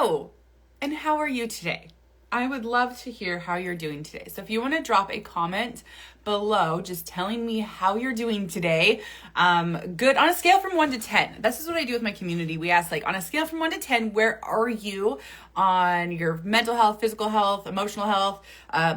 Hello, and how are you today? I would love to hear how you're doing today. So if you want to drop a comment below, just telling me how you're doing today, good on a scale from 1 to 10. This is what I do with my community. We ask, like, on a scale from 1 to 10, where are you on your mental health, physical health, emotional health,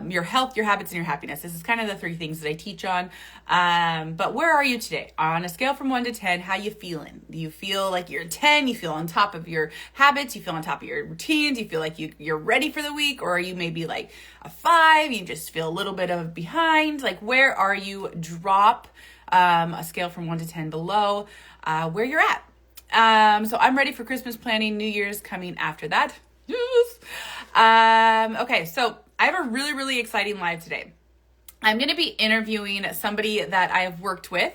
your health, your habits, and your happiness? This is kind of the three things that I teach on. But where are you today? On a scale from 1 to 10, how you feeling? Do you feel like you're a 10? You feel on top of your habits? You feel on top of your routines? You feel like you're ready for the week? Or are you maybe like a 5? You just feel a little bit of behind? Like, where are you? Drop a scale from 1 to 10 below where you're at. So I'm ready for Christmas planning. New Year's coming after that. Yes. Okay, so I have a really, really exciting live today. I'm going to be interviewing somebody that I've worked with.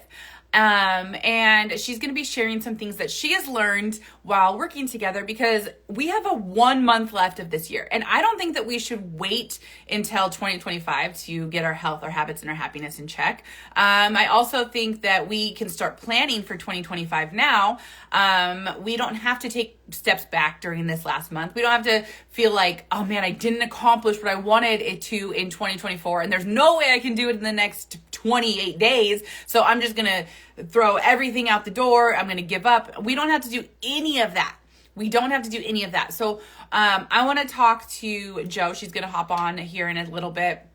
And she's going to be sharing some things that she has learned while working together, because we have a 1 month left of this year. And I don't think that we should wait until 2025 to get our health, our habits, and our happiness in check. I also think that we can start planning for 2025 now. We don't have to take steps back during this last month. We don't have to feel like, oh man, I didn't accomplish what I wanted it to in 2024. And there's no way I can do it in the next 28 days. So I'm just going to throw everything out the door. I'm going to give up. We don't have to do any of that. We don't have to do any of that. So I want to talk to Jo. She's going to hop on here in a little bit.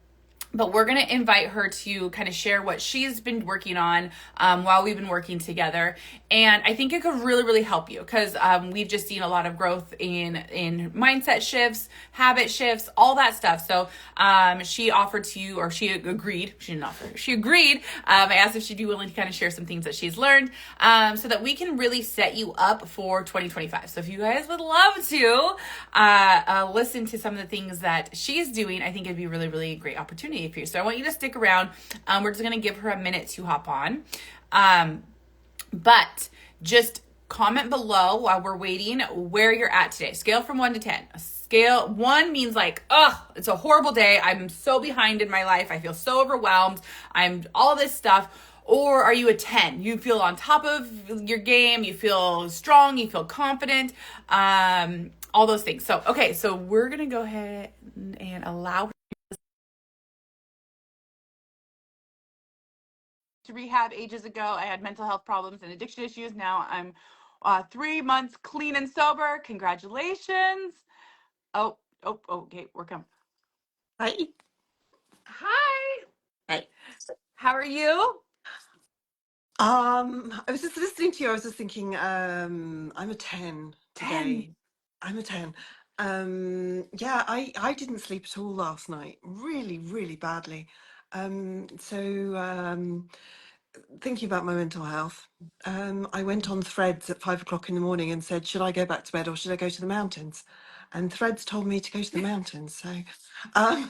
But we're going to invite her to kind of share what she's been working on while we've been working together. And I think it could really, really help you, because we've just seen a lot of growth in mindset shifts, habit shifts, all that stuff. So she offered to, or she agreed, she didn't offer, she agreed. I asked if she'd be willing to kind of share some things that she's learned so that we can really set you up for 2025. So if you guys would love to listen to some of the things that she's doing, I think it'd be really, really a great opportunity for you. So I want you to stick around. We're just going to give her a minute to hop on. But just comment below while we're waiting where you're at today. Scale from 1 to 10. Scale 1 means like, oh, it's a horrible day. I'm so behind in my life. I feel so overwhelmed. I'm all this stuff. Or are you a 10? You feel on top of your game. You feel strong. You feel confident. All those things. So, okay. So we're going to go ahead and allow to rehab ages ago. I had mental health problems and addiction issues. Now I'm 3 months clean and sober. Congratulations. Okay, we're coming. Hi. Hi. Hi. How are you? I was just listening to you. I was just thinking, I'm a 10 10. today. I'm a 10. Yeah, I didn't sleep at all last night. Really, really badly. So thinking about my mental health, I went on Threads at 5 o'clock in the morning and said, should I go back to bed or should I go to the mountains? And Threads told me to go to the mountains. So, um,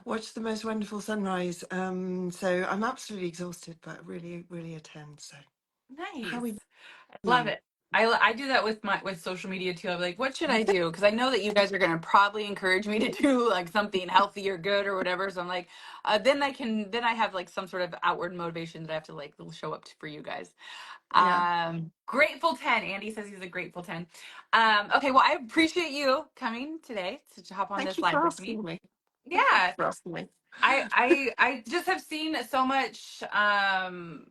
watch the most wonderful sunrise. So I'm absolutely exhausted, but really, really a 10. So how Nice. are Love you? it. I do that with social media too. I'm like, what should I do? Because I know that you guys are going to probably encourage me to do like something healthy or good or whatever. So I'm like, then I have like some sort of outward motivation that I have to like show up for you guys. Yeah. Grateful 10. Andy says he's a grateful 10. Okay, well, I appreciate you coming today to hop on Thank this you for live with me. asking me. Thank you Yeah. for asking me. I just have seen so much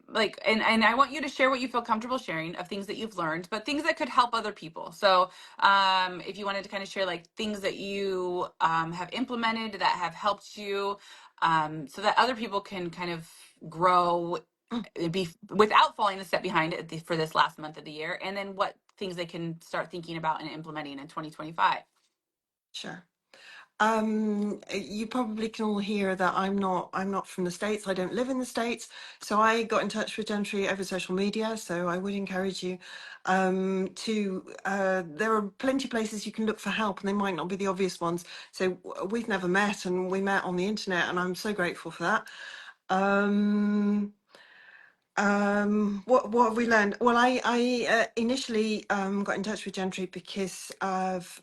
like and I want you to share what you feel comfortable sharing of things that you've learned, but things that could help other people. So if you wanted to kind of share like things that you have implemented that have helped you so that other people can kind of grow Mm, be without falling a step behind for this last month of the year, and then what things they can start thinking about and implementing in 2025. sure. You probably can all hear that I'm not from the States. I don't live in the States. So I got in touch with Gentry over social media. So I would encourage you there are plenty of places you can look for help, and they might not be the obvious ones. So we've never met, and we met on the internet, and I'm so grateful for that. Um, what have we learned? Well, I initially got in touch with Gentry because of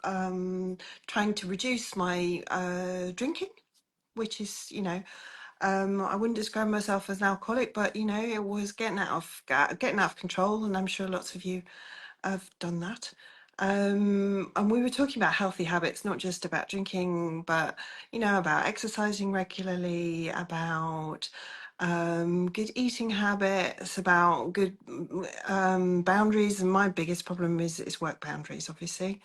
trying to reduce my drinking, which is, I wouldn't describe myself as an alcoholic, but it was getting out of control, and I'm sure lots of you have done that. And we were talking about healthy habits, not just about drinking, but about exercising regularly, about good eating habits, about good boundaries. And my biggest problem is work boundaries, obviously.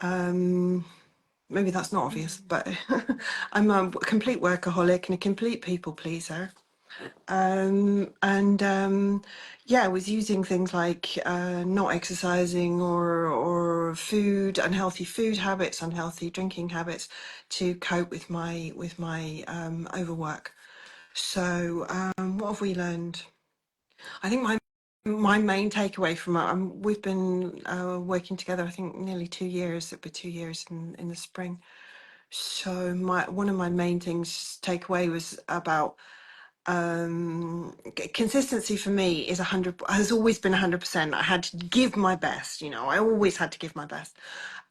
Maybe that's not obvious, but I'm a complete workaholic and a complete people pleaser. And yeah, I was using things like not exercising or unhealthy food habits, unhealthy drinking habits to cope with my overwork. So what have we learned? I think my main takeaway from we've been working together, I think nearly 2 years. It'll be 2 years in the spring. So one of my main things takeaway was about consistency for me is 100, has always been 100%. I had to give my best, I always had to give my best.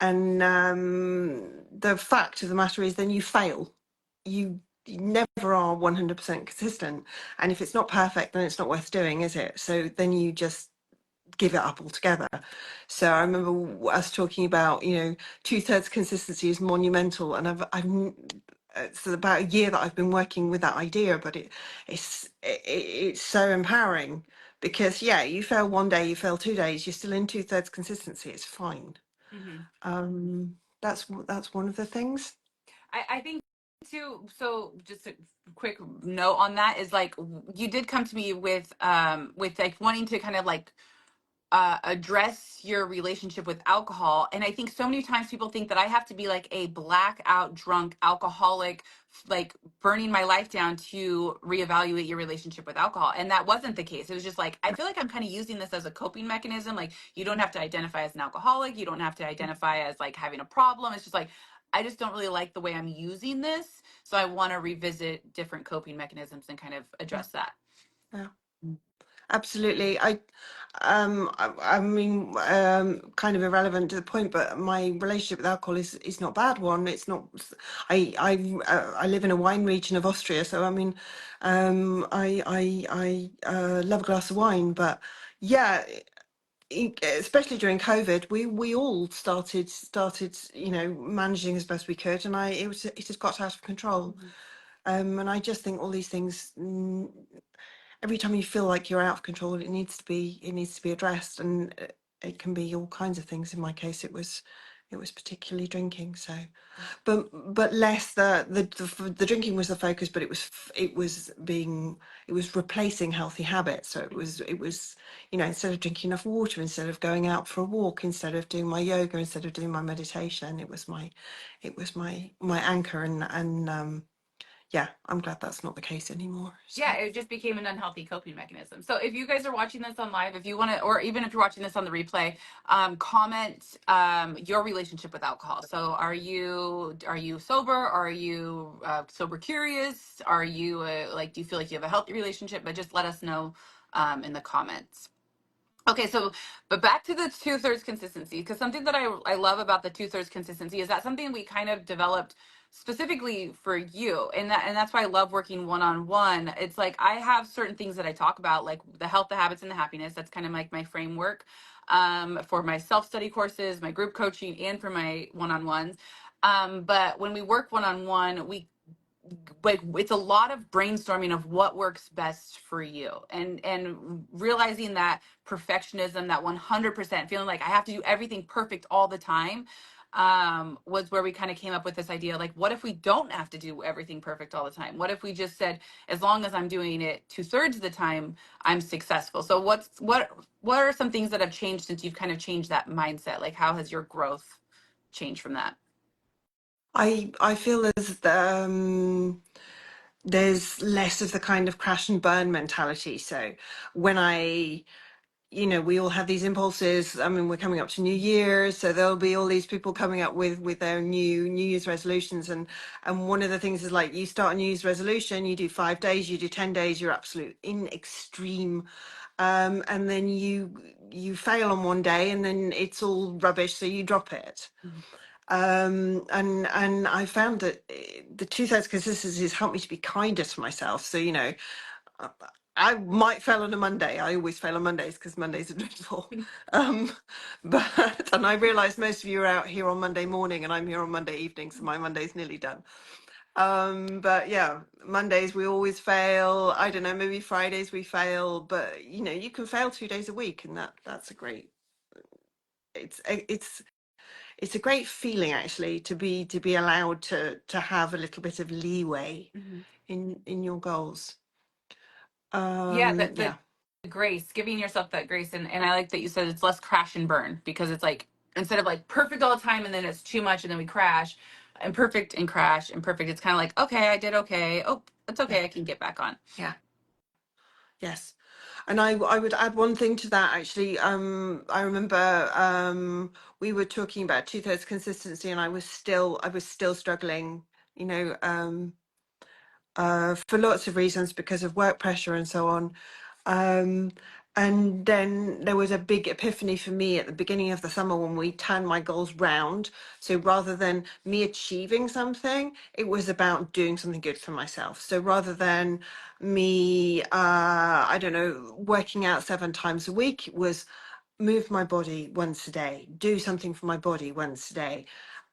And the fact of the matter is then you fail. You never are 100% consistent. And if it's not perfect, then it's not worth doing, is it? So then you just give it up altogether. So I remember us talking about, 2/3 consistency is monumental. And I've it's about a year that I've been working with that idea, but it's so empowering because you fail one day, you fail 2 days, you're still in 2/3 consistency. It's fine. That's one of the things. I think too. So just a quick note on that is like you did come to me with like wanting to kind of like address your relationship with alcohol. And I think so many times people think that I have to be like a blackout drunk alcoholic, like burning my life down to reevaluate your relationship with alcohol. And that wasn't the case. It was just like, I feel like I'm kind of using this as a coping mechanism. Like, you don't have to identify as an alcoholic. You don't have to identify as like having a problem. It's just like, I just don't really like the way I'm using this. So I want to revisit different coping mechanisms and kind of Yeah, address that. yeah, absolutely. I mean, kind of irrelevant to the point, but my relationship with alcohol is not a bad one. It's not. I live in a wine region of Austria, so I mean, I love a glass of wine, but yeah, especially during COVID, we all started managing as best we could, and it has got out of control. And I just think all these things. Every time you feel like you're out of control, it needs to be addressed, and it can be all kinds of things. In my case, it was particularly drinking. So, but less the drinking was the focus, but it was replacing healthy habits. So it was instead of drinking enough water, instead of going out for a walk, instead of doing my yoga, instead of doing my meditation, it was my anchor, and yeah, I'm glad that's not the case anymore. So. Yeah, it just became an unhealthy coping mechanism. So if you guys are watching this on live, if you want to, or even if you're watching this on the replay, comment your relationship with alcohol. So are you sober? Are you sober curious? Are you like, do you feel like you have a healthy relationship? But just let us know in the comments. Okay, so but back to the 2/3 consistency, because something that I love about the 2/3 consistency is that something we kind of developed specifically for you, and that's why I love working one on one. It's like I have certain things that I talk about, like the health, the habits, and the happiness. That's kind of like my framework for my self study courses, my group coaching, and for my one on ones. But when we work one on one, we like it's a lot of brainstorming of what works best for you and realizing that perfectionism, that 100% feeling like I have to do everything perfect all the time, was where we kind of came up with this idea, like what if we don't have to do everything perfect all the time? What if we just said, as long as I'm doing it 2/3 of the time, I'm successful? So what are some things that have changed since you've kind of changed that mindset? Like how has your growth changed from that? I feel there's less of the kind of crash and burn mentality. So when we all have these impulses. I mean, we're coming up to New Year's, so there'll be all these people coming up with their New Year's resolutions, and one of the things is like you start a New Year's resolution, you do 5 days, you do 10 days, you're absolute in extreme, and then you fail on one day, and then it's all rubbish, so you drop it. And I found that the 2/3 consistency has helped me to be kinder to myself. So uh, I might fail on a Monday. I always fail on Mondays because Mondays are dreadful. Um, but and I realise most of you are out here on Monday morning, and I'm here on Monday evening, so my Monday's nearly done. But yeah, Mondays we always fail. I don't know, maybe Fridays we fail, but you know, you can fail 2 days a week, and that's a great. It's it's a great feeling actually to be allowed to have a little bit of leeway Mhm. in your goals. Yeah, Yeah. the grace, giving yourself that grace. And I like that you said it's less crash and burn, because it's like instead of like perfect all the time and then it's too much and then we crash, and perfect and crash and perfect, it's kind of like, okay, I did okay. Oh, it's Yeah. okay. I can get back on. Yeah. Yes. And I would add one thing to that actually. I remember we were talking about two-thirds consistency, and I was still struggling, you know, for lots of reasons because of work pressure and so on. Um, and then there was a big epiphany for me at the beginning of the summer when we turned my goals round. So rather than me achieving something, it was about doing something good for myself. So rather than me, I don't know, working out 7 times a week, it was move my body once a day, do something for my body once a day.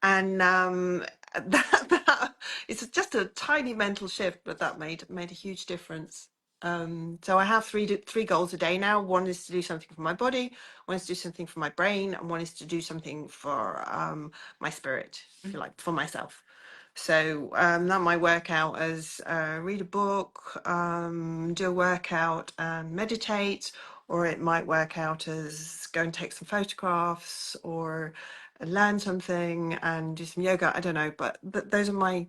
And that it's just a tiny mental shift, but that made a huge difference. So I have three goals a day now. One is to do something for my body, one is to do something for my brain, and one is to do something for my spirit, if you like, for myself. So that might work out as read a book, do a workout and meditate, or it might work out as go and take some photographs or learn something and do some yoga. I don't know, but those are my.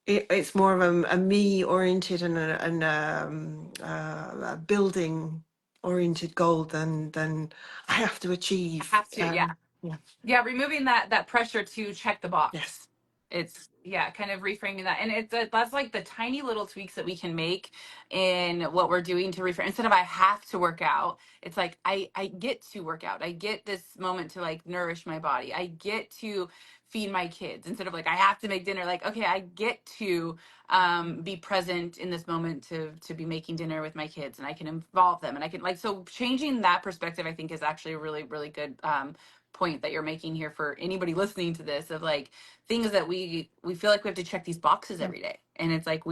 It's more of a me oriented and a building oriented goal than I have to achieve. Have to, yeah. Yeah. Yeah, removing that pressure to check the box. Yes. It's, yeah, kind of reframing that. And that's like the tiny little tweaks that we can make in what we're doing to reframe. Instead of I have to work out, it's like I get to work out. I get this moment to like nourish my body. I get to feed my kids, instead of like I have to make dinner. Like, okay, I get to be present in this moment to be making dinner with my kids, and I can involve them, and I can like, so changing that perspective I think is actually a really, really good point that you're making here for anybody listening to this, of like things that we feel like we have to check these boxes Yeah. every day. And it's like,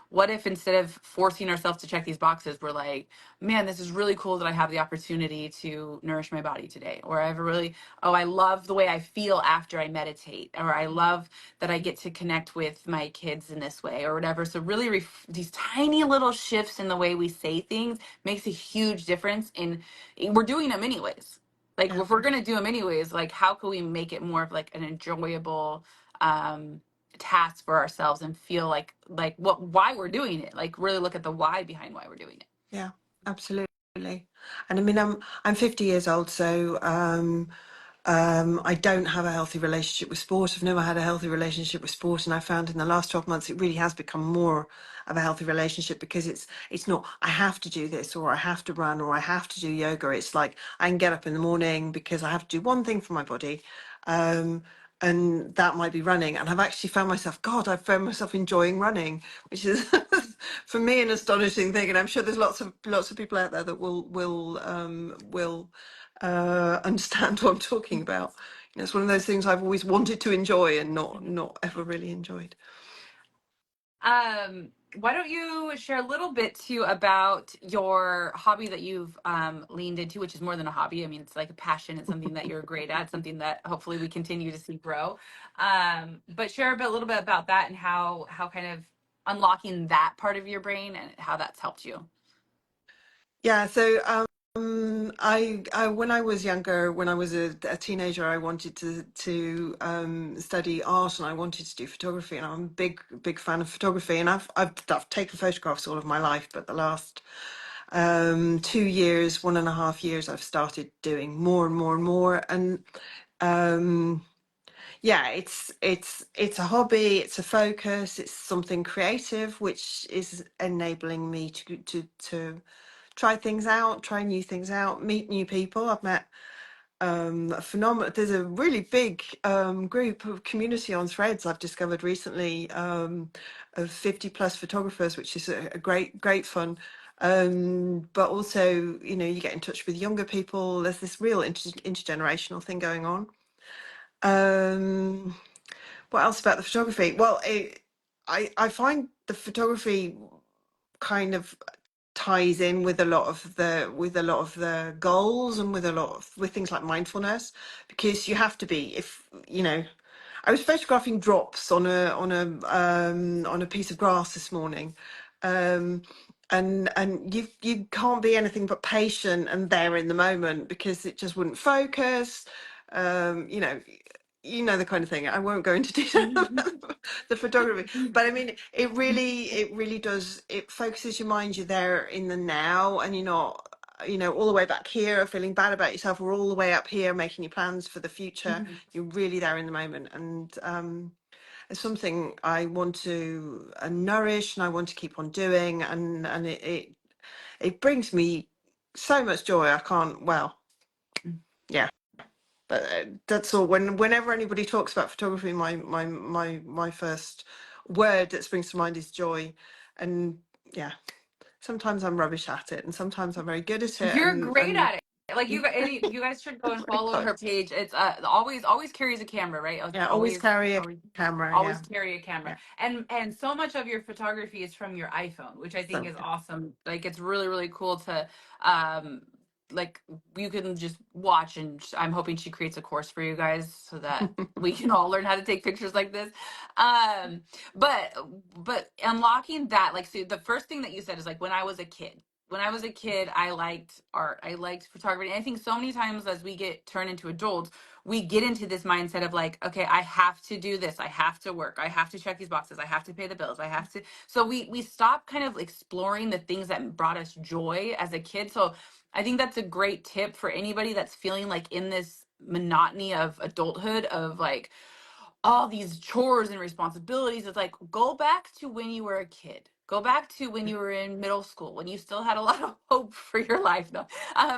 what if instead of forcing ourselves to check these boxes, we're like, man, this is really cool that I have the opportunity to nourish my body today. Or I have a really, oh, I love the way I feel after I meditate. Or I love that I get to connect with my kids in this way, or whatever. So really these tiny little shifts in the way we say things makes a huge difference in, we're doing them anyways. Like Yeah. if we're gonna do them anyways, like how can we make it more of like an enjoyable um task for ourselves, and feel like what why we're doing it, like really look at the why behind why we're doing it. Yeah, absolutely. And I mean, I'm 50 years old, so I don't have a healthy relationship with sport. I've never had a healthy relationship with sport, and I found in the last 12 months it really has become more of a healthy relationship, because it's not I have to do this, or I have to run, or I have to do yoga. It's like I can get up in the morning because I have to do one thing for my body. Um, and that might be running, and I've actually found myself, God, I've found myself enjoying running, which is for me an astonishing thing, and I'm sure there's lots of people out there that will understand what I'm talking about. You know, it's one of those things I've always wanted to enjoy and not ever really enjoyed. Why don't you share a little bit too about your hobby that you've leaned into, which is more than a hobby. I mean, it's like a passion. It's something that you're great at, something that hopefully we continue to see grow. But share a little bit about that, and how kind of unlocking that part of your brain and how that's helped you. Yeah, so I when I was younger, when I was a teenager, I wanted to study art, and I wanted to do photography, and I'm a big fan of photography, and I've taken photographs all of my life, but the last 2 years, 1.5 years, I've started doing more and more and more, and um, yeah, it's a hobby, it's a focus, it's something creative, which is enabling me to try things out, try new things out, meet new people. I've met a phenomenal. There's a really big group of community on Threads I've discovered recently, of 50 plus photographers, which is a great fun. But also, you know, you get in touch with younger people. There's this real intergenerational thing going on. Um, what else about the photography? Well, I find the photography kind of ties in with a lot of the goals, and with a lot of with things like mindfulness, because you have to be, if you know, I was photographing drops on a piece of grass this morning, um, and you can't be anything but patient and there in the moment, because it just wouldn't focus. You know, you know the kind of thing. I won't go into detail about the photography, but I mean, it really does. It focuses your mind. You're there in the now, and you're not, you know, all the way back here feeling bad about yourself, or all the way up here making your plans for the future. You're really there in the moment, and it's something I want to nourish, and I want to keep on doing, and it brings me so much joy. I can't. Well, yeah. But that's all. Whenever anybody talks about photography, my first word that springs to mind is joy. And yeah, sometimes I'm rubbish at it, and sometimes I'm very good at it. You're great And at it. Like you guys should go and follow her page. It's always carries a camera, right? yeah, always Always carry a always camera. always Yeah, carry a camera. yeah, And so much of your photography is from your iPhone, which I think so is awesome. Like it's really really cool to um like you can just watch, and I'm hoping she creates a course for you guys so that we can all learn how to take pictures like this. Um but unlocking that, like, so the first thing that you said is like, when I was a kid, I liked art. I liked photography. And I think so many times as we get turned into adults, we get into this mindset of like, okay, I have to do this. I have to work. I have to check these boxes. I have to pay the bills. I have to. So we stop kind of exploring the things that brought us joy as a kid. So I think that's a great tip for anybody that's feeling like in this monotony of adulthood of like all these chores and responsibilities. It's like, go back to when you were a kid. Go back to when you were in middle school, when you still had a lot of hope for your life. No,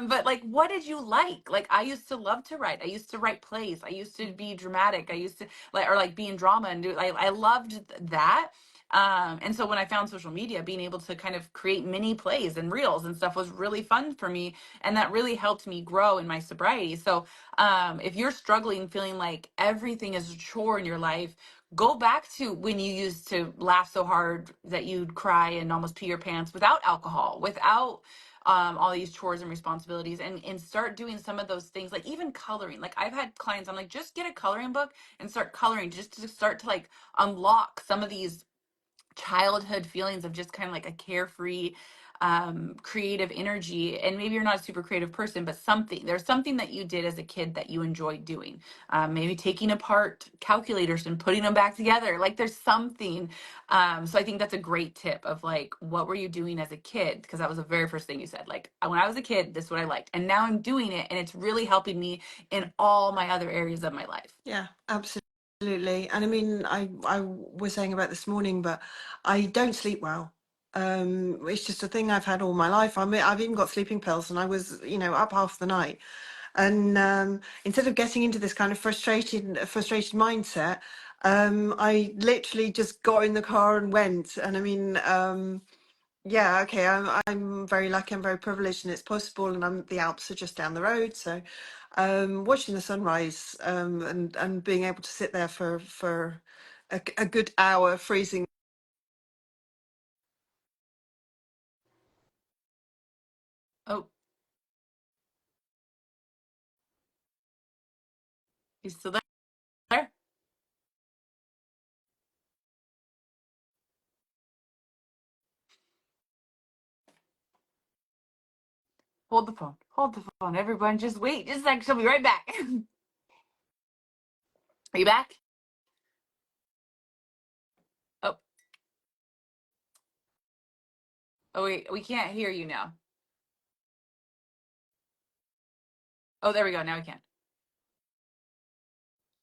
but like, what did you like? Like, I used to love to write. I used to write plays. I used to be dramatic. I used to like, or like be in drama and do. Like, I loved that. And so when I found social media, being able to kind of create mini plays and reels and stuff was really fun for me, and that really helped me grow in my sobriety. So if you're struggling feeling like everything is a chore in your life, go back to when you used to laugh so hard that you'd cry and almost pee your pants without alcohol, without all these chores and responsibilities, and start doing some of those things, like even coloring. Like I've had clients, I'm like, just get a coloring book and start coloring, just to start to like unlock some of these childhood feelings of just kind of like a carefree creative energy. And maybe you're not a super creative person, but there's something that you did as a kid that you enjoyed doing. Maybe taking apart calculators and putting them back together, like there's something. So I think that's a great tip of like, what were you doing as a kid? Because that was the very first thing you said, like, when I was a kid, this is what I liked, and now I'm doing it and it's really helping me in all my other areas of my life. yeah, absolutely. And I mean, I was saying about this morning, but I don't sleep well. It's just a thing I've had all my life. I've even got sleeping pills, and I was, you know, up half the night. And instead of getting into this kind of frustrated mindset, I literally just got in the car and went. And I mean, yeah, okay, I'm very lucky, I'm very privileged, and it's possible, and the Alps are just down the road. So watching the sunrise, and being able to sit there for a good hour freezing. Oh, you still there? Hold the phone. Hold the phone. Everyone, just wait. Just like, she'll be right back. Are you back? Oh, oh wait, we can't hear you now. Oh, there we go. Now we can.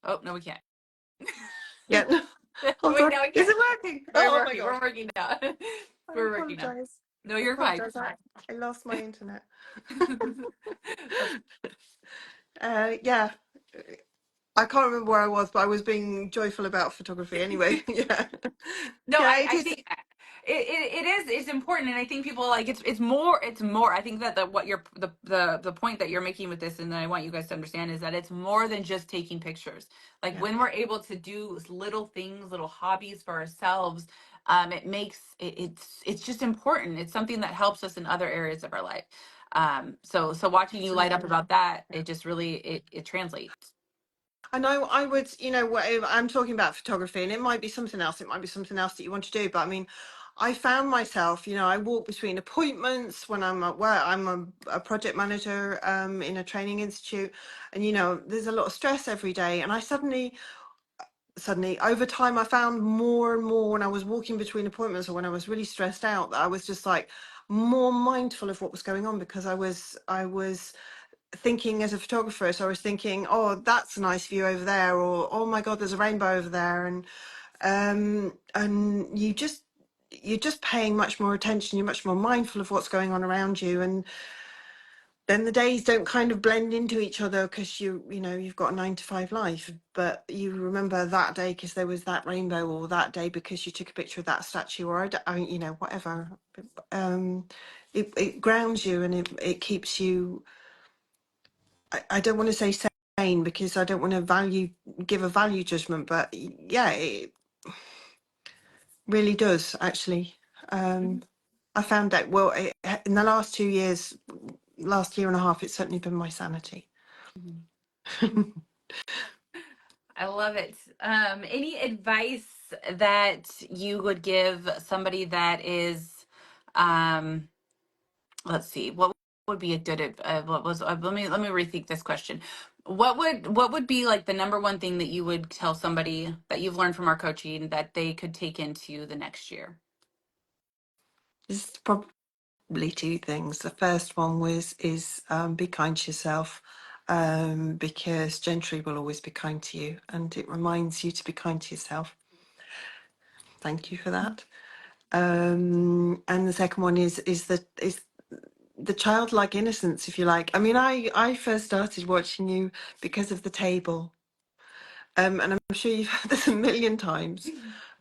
Oh, no, we can't. Yeah, hold Wait, on, now we is can. it working? We're Oh my working. gosh, We're working now. I We're working now. apologize. No, I you're fine. apologize. I lost my internet. That's, Yeah, I can't remember where I was, but I was being joyful about photography anyway. Yeah, no, yeah, I, it I is. think It's important, and I think people like it's more. I think that the point that you're making with this, and that I want you guys to understand, is that it's more than just taking pictures. Like Yeah. when we're able to do little things, little hobbies for ourselves, it makes it's just important. It's something that helps us in other areas of our life. So watching you light up Absolutely. about that, Yeah. it just really it translates. I know I would, I'm talking about photography, and it might be something else. It might be something else that you want to do. But I mean, I found myself, I walk between appointments when I'm at work. I'm a project manager in a training institute, and there's a lot of stress every day. And I suddenly, over time, I found more and more when I was walking between appointments or when I was really stressed out, that I was just like more mindful of what was going on, because I was thinking as a photographer. So I was thinking, oh, that's a nice view over there, or oh my God, there's a rainbow over there. And you're just paying much more attention. You're much more mindful of what's going on around you. And then the days don't kind of blend into each other, because you've got a 9 to 5 life, but you remember that day because there was that rainbow, or that day because you took a picture of that statue, or whatever. um it grounds you, and it keeps you. I don't want to say sane, because I don't want to give a value judgment, but yeah, it really does actually. I found that, well, in the last 2 years, last year and a half, it's certainly been my sanity. Mhm. I love it. Any advice that you would give somebody that is, um, let's see, what would be a good, what was, let me rethink this question. What would be like the number one thing that you would tell somebody that you've learned from our coaching that they could take into the next year? There's probably two things. The first one is be kind to yourself, because Gentry will always be kind to you, and it reminds you to be kind to yourself. Thank you for that. And the second one is the childlike innocence, if you like. I mean, I first started watching you because of the table, and I'm sure you've heard this a million times,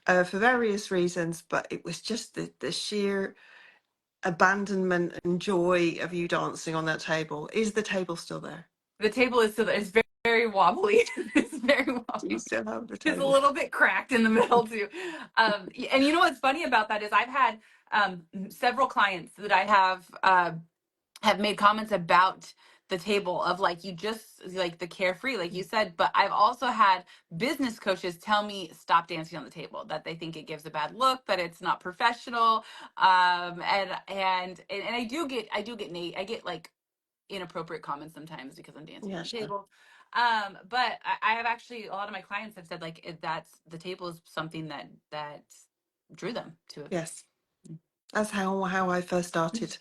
for various reasons. But it was just the sheer abandonment and joy of you dancing on that table. Is the table still there? The table is still, it's very, very wobbly. It's very Do you wobbly. still have the It's a table? little bit cracked in the middle too. And you know what's funny about that is I've had several clients that I have made comments about the table of like you just like the carefree, like you said. But I've also had business coaches tell me stop dancing on the table, that they think it gives a bad look, that it's not professional. And I get like inappropriate comments sometimes because I'm dancing on Yeah, the sure. table. But I have actually, a lot of my clients have said like that's the table is something that drew them to it. Yes. That's how I first started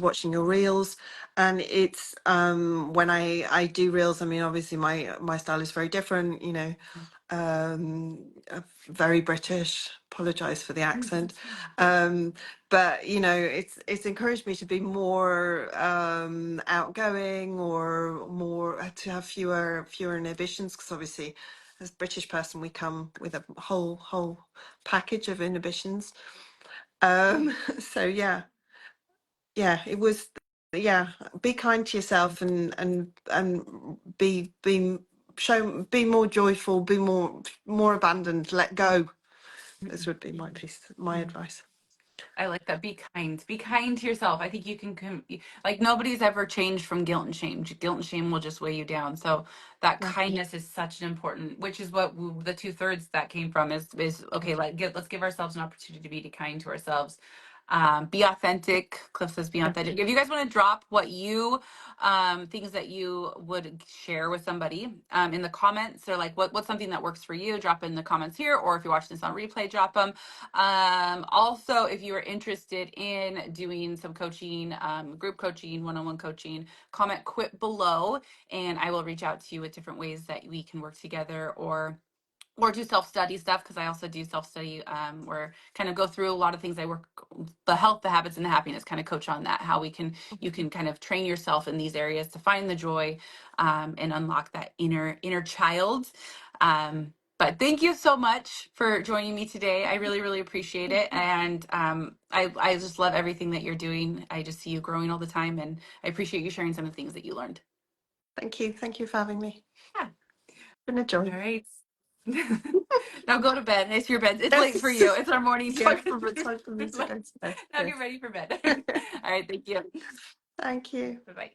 watching your reels. And it's when I do reels, I mean, obviously my style is very different, very British. Apologize for the accent. But it's encouraged me to be more outgoing, or more to have fewer inhibitions, because obviously as a British person we come with a whole package of inhibitions. So yeah, it was, yeah, be kind to yourself, and be more joyful, be more abandoned, let go. This would be my advice. I like that. Be kind. Be kind to yourself. I think you can, like, nobody's ever changed from guilt and shame. Guilt and shame will just weigh you down. So that Yeah, kindness is such an important, which is what the 2/3 that came from is okay. Let's give ourselves an opportunity to be kind to ourselves. Be authentic. Cliff says be yeah. authentic. If you guys want to drop what you things that you would share with somebody in the comments, or like what's something that works for you, drop in the comments here, or if you're watching this on replay, drop them. Also, if you are interested in doing some coaching, group coaching, one-on-one coaching, comment quit below, and I will reach out to you with different ways that we can work together, or do self-study stuff, because I also do self-study, where kind of go through a lot of things. I work the health, the habits, and the happiness, kind of coach on that, how you can kind of train yourself in these areas to find the joy, and unlock that inner child. But thank you so much for joining me today. I really, really appreciate it. And I just love everything that you're doing. I just see you growing all the time. And I appreciate you sharing some of the things that you learned. Thank you. Thank you for having me. Yeah. Been a joy. All right. Now go to bed. It's your bed. It's late for Yes. you. It's our morning Yeah, time. for time for me to go to bed. Now Yes. get ready for bed. All right. Thank you. Thank you. Bye bye.